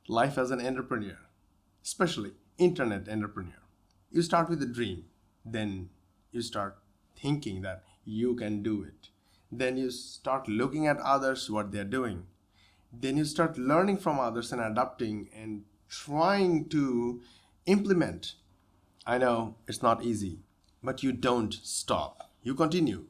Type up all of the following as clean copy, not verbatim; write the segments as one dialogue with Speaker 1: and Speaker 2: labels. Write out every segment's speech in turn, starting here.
Speaker 1: life as an entrepreneur, especially internet entrepreneur. You start with a dream, then you start thinking that you can do it. Then you start looking at others, what they're doing. Then you start learning from others and adapting and trying to implement. I know it's not easy, but you don't stop. You continue.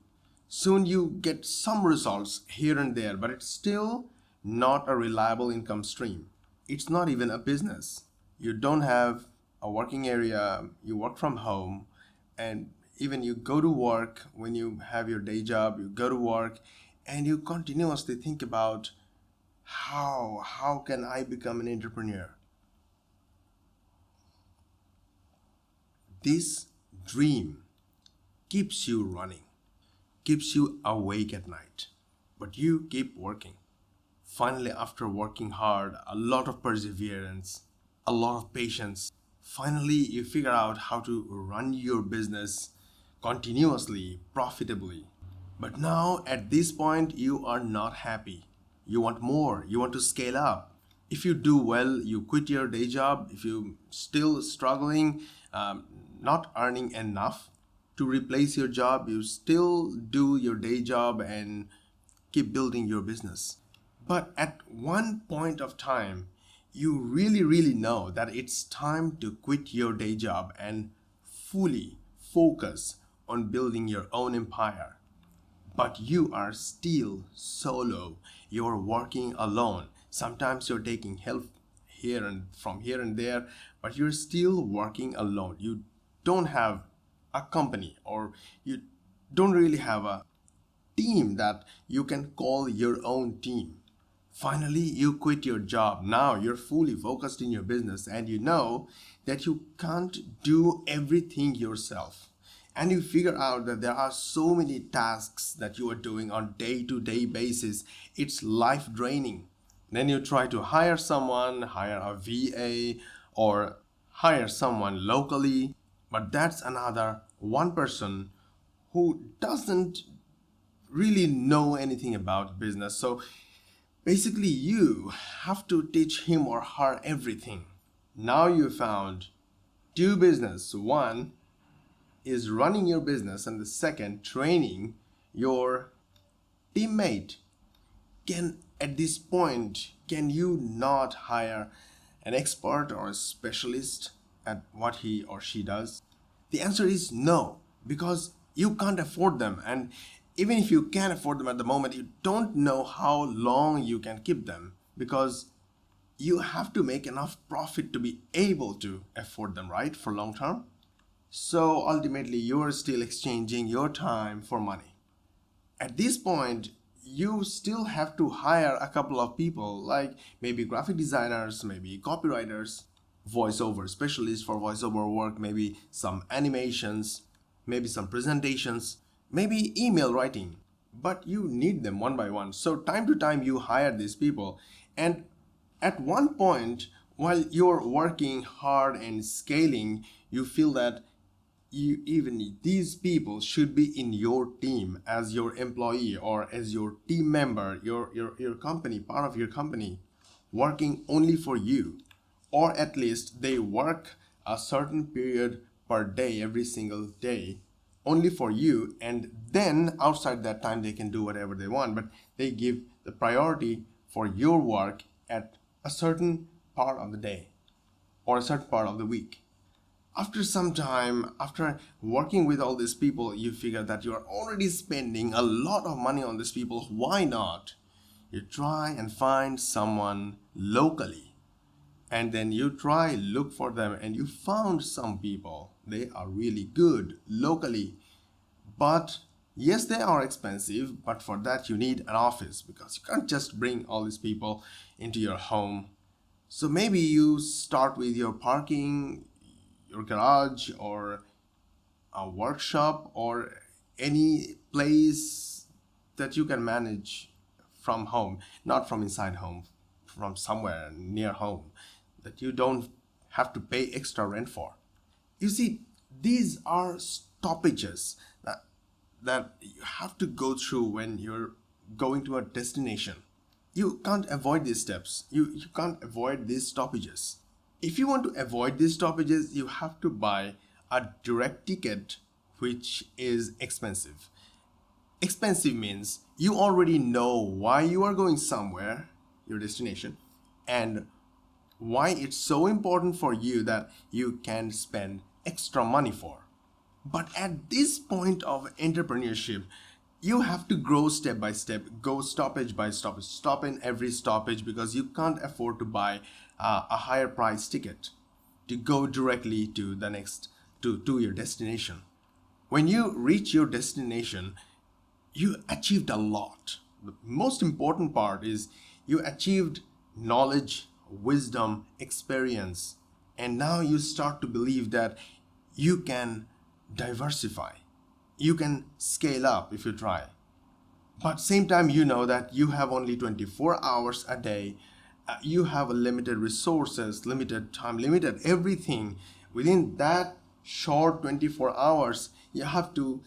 Speaker 1: Soon you get some results here and there, but it's still not a reliable income stream. It's not even a business. You don't have a working area, you work from home, and even you go to work when you have your day job, you go to work and you continuously think about how can I become an entrepreneur? This dream keeps you running, keeps you awake at night, but you keep working. Finally, after working hard, a lot of perseverance, a lot of patience, finally you figure out how to run your business continuously, profitably. But now at this point, you are not happy. You want more, you want to scale up. If you do well, you quit your day job. If you still struggling, not earning enough to replace your job, you still do your day job and keep building your business. But at one point of time, you really know that it's time to quit your day job and fully focus on building your own empire. But you are still solo. You're working alone. Sometimes you're taking help here and there, but you're still working alone. You don't have a company, or you don't really have a team that you can call your own team. Finally, you quit your job. Now you're fully focused in your business and you know that you can't do everything yourself. And you figure out that there are so many tasks that you are doing on day-to-day basis. It's life draining. Then you try to hire someone, hire a VA, or hire someone locally, but that's another one person who doesn't really know anything about business. So basically you have to teach him or her everything. Now you found two business. One is running your business and the second training your teammate. Can at this point, can you not hire an expert or a specialist at what he or she does? The answer is no, because you can't afford them. And even if you can afford them at the moment, you don't know how long you can keep them, because you have to make enough profit to be able to afford them, right? For long term. So ultimately, you're still exchanging your time for money. At this point, you still have to hire a couple of people, like maybe graphic designers, maybe copywriters, voiceover specialists for voiceover work, maybe some animations, maybe some presentations, maybe email writing. But you need them one by one. So time to time you hire these people, and at one point while you're working hard and scaling, you feel that even these people should be in your team as your employee or as your team member, your company, part of your company, working only for you. Or at least they work a certain period per day, every single day, only for you, and then outside that time they can do whatever they want, but they give the priority for your work at a certain part of the day or a certain part of the week. After some time, after working with all these people, you figure that you are already spending a lot of money on these people. Why not? You try and find someone locally, and then you try look for them, and you found some people. They are really good locally, but yes, they are expensive, but for that you need an office, because you can't just bring all these people into your home. So maybe you start with your parking, your garage, or a workshop, or any place that you can manage from home, not from inside home, from somewhere near home that you don't have to pay extra rent for. You see, these are stoppages that you have to go through when you're going to a destination. You can't avoid these steps. You can't avoid these stoppages. If you want to avoid these stoppages, you have to buy a direct ticket, which is expensive. Expensive means you already know why you are going somewhere, your destination, and why it's so important for you that you can spend extra money for. But at this point of entrepreneurship, you have to grow step by step, go stoppage by stoppage, stop in every stoppage, because you can't afford to buy a higher price ticket to go directly to the next to your destination. When you reach your destination, you achieved a lot. The most important part is you achieved knowledge, wisdom, experience, and now you start to believe that you can diversify. You can scale up if you try. But same time, you know that you have only 24 hours a day. You have a limited resources, limited time, limited everything. Within that short 24 hours, you have to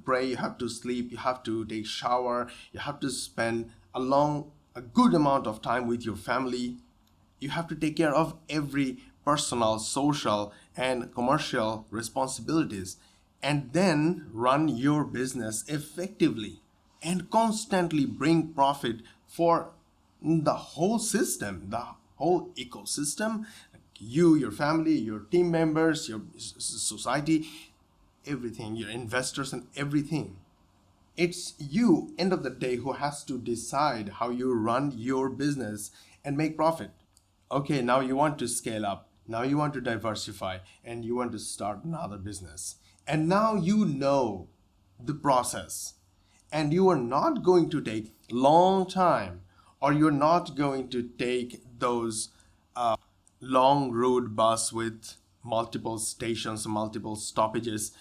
Speaker 1: pray, you have to sleep, you have to take shower, you have to spend a good amount of time with your family. You have to take care of every personal, social, and commercial responsibilities, and then run your business effectively and constantly bring profit for the whole system, the whole ecosystem, you, your family, your team members, your society, everything, your investors, and everything. It's you, end of the day, who has to decide how you run your business and make profit. Okay, now you want to scale up, now you want to diversify, and you want to start another business. And now you know the process, and you are not going to take long time, or you're not going to take those long road bus with multiple stations, multiple stoppages.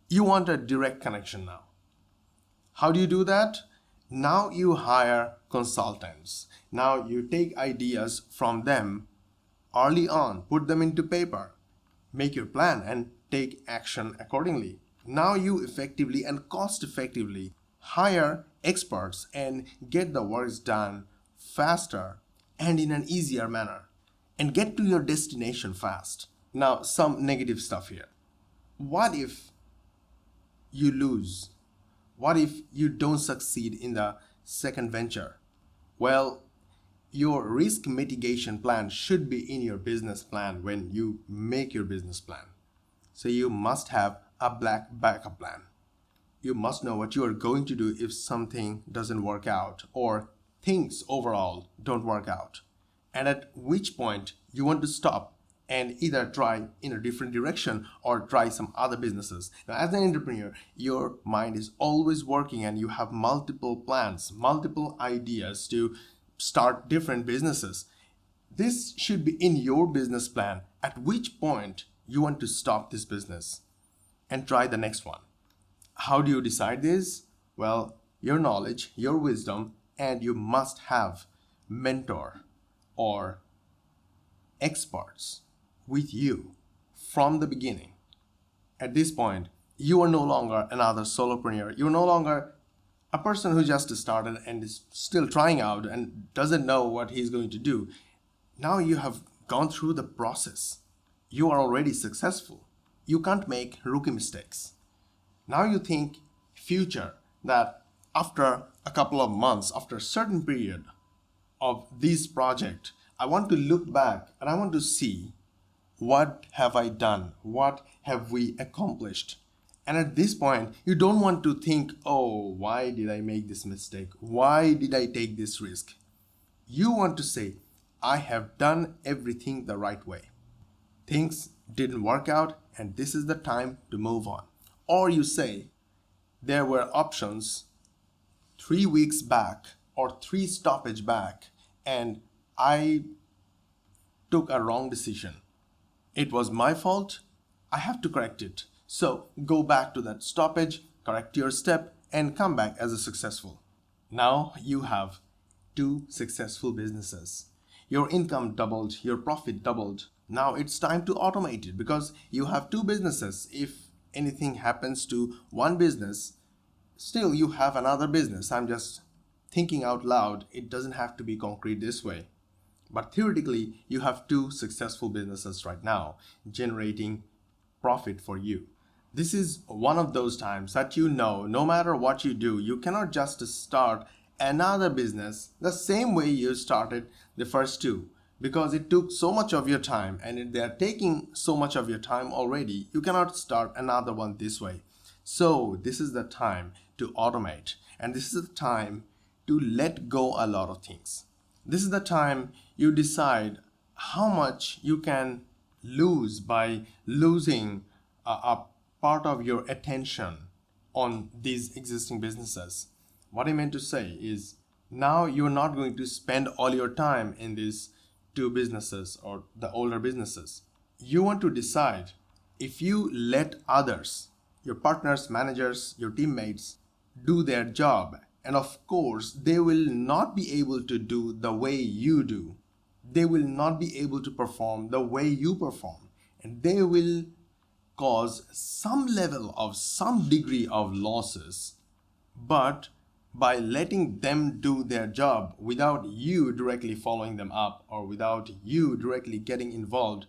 Speaker 1: You want a direct connection now. How do you do that? Now you hire consultants. Now you take ideas from them early on, put them into paper, make your plan, and take action accordingly. Now you effectively and cost effectively hire experts and get the works done faster and in an easier manner, and get to your destination fast. Now, some negative stuff here. What if you lose? What if you don't succeed in the second venture? Well, your risk mitigation plan should be in your business plan when you make your business plan. So you must have a black backup plan. You must know what you are going to do if something doesn't work out, or things overall don't work out, and at which point you want to stop and either try in a different direction or try some other businesses. Now, as an entrepreneur, your mind is always working and you have multiple plans, multiple ideas to start different businesses. This should be in your business plan, at which point you want to stop this business and try the next one. How do you decide this? Well, your knowledge, your wisdom, and you must have mentor or experts with you from the beginning. At this point, you are no longer another solopreneur. You're no longer a person who just started and is still trying out and doesn't know what he's going to do. Now you have gone through the process. You are already successful. You can't make rookie mistakes. Now you think future, that after a couple of months, after a certain period of this project, I want to look back and I want to see what have I done? What have we accomplished? And at this point, you don't want to think, oh, why did I make this mistake? Why did I take this risk? You want to say, I have done everything the right way. Things didn't work out and this is the time to move on. Or you say, there were options 3 weeks back or 3 stoppage back and I took a wrong decision. It was my fault. I have to correct it. So go back to that stoppage, correct your step, and come back as a successful. Now you have 2 successful businesses. Your income doubled, your profit doubled. Now it's time to automate it because you have 2 businesses. If anything happens to one business, still you have another business. I'm just thinking out loud, it doesn't have to be concrete this way. But theoretically, you have two successful businesses right now generating profit for you. This is one of those times that no matter what you do, you cannot just start another business the same way you started the first two, because it took so much of your time and they are taking so much of your time already. You cannot start another one this way. So this is the time to automate, and this is the time to let go a lot of things. This is the time you decide how much you can lose by losing a part of your attention on these existing businesses. What I meant to say is, now you're not going to spend all your time in these two businesses or the older businesses. You want to decide, if you let others, your partners, managers, your teammates, do their job, and of course they will not be able to do the way you do. They will not be able to perform the way you perform, and they will cause some degree of losses. But by letting them do their job without you directly following them up or without you directly getting involved,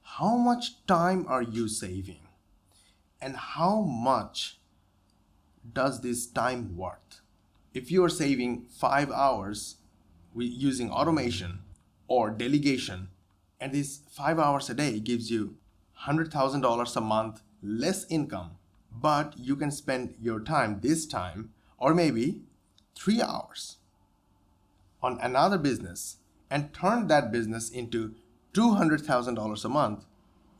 Speaker 1: how much time are you saving? And how much does this time worth? If you are saving 5 hours using automation or delegation, and this 5 hours a day gives you $100,000 a month less income, but you can spend your time this time, or maybe 3 hours on another business and turn that business into $200,000 a month,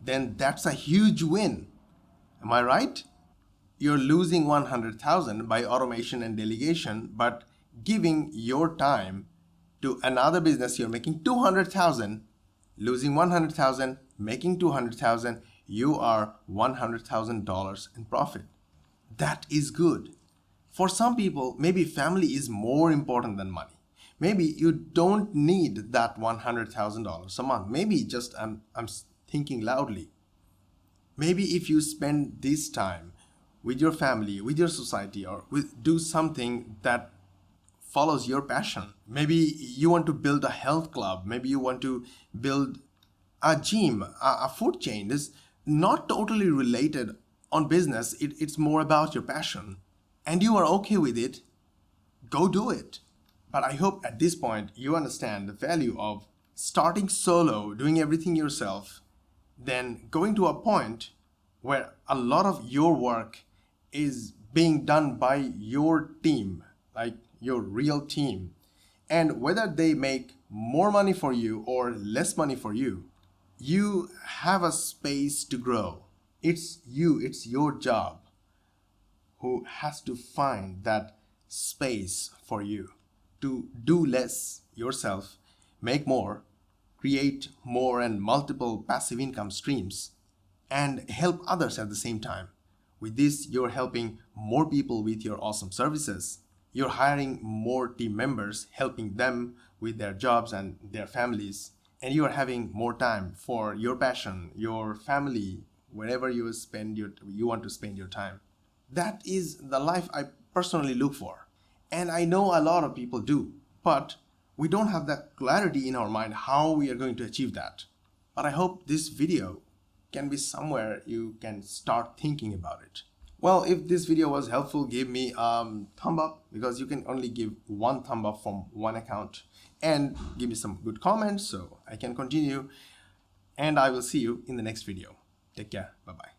Speaker 1: then that's a huge win. Am I right? You're losing $100,000 by automation and delegation, but giving your time to another business, you're making $200,000, losing $100,000, making $200,000, you are $100,000 in profit. That is good. For some people, maybe family is more important than money. Maybe you don't need that $100,000 a month. Maybe just, I'm thinking loudly. Maybe if you spend this time with your family, with your society, or do something that follows your passion. Maybe you want to build a health club. Maybe you want to build a gym, a food chain. This is not totally related on business. It's more about your passion. And you are okay with it, go do it. But I hope at this point you understand the value of starting solo, doing everything yourself, then going to a point where a lot of your work is being done by your team, like your real team. And whether they make more money for you or less money for you, you have a space to grow. It's your job who has to find that space for you to do less yourself, make more, create more and multiple passive income streams, and help others at the same time. With this, you're helping more people with your awesome services. You're hiring more team members, helping them with their jobs and their families. And you are having more time for your passion, your family, wherever you want to spend your time. That is the life I personally look for. And I know a lot of people do, but we don't have that clarity in our mind how we are going to achieve that. But I hope this video can be somewhere you can start thinking about it. Well, if this video was helpful, give me a thumb up, because you can only give one thumb up from one account, and give me some good comments so I can continue. And I will see you in the next video. Take care. Bye-bye.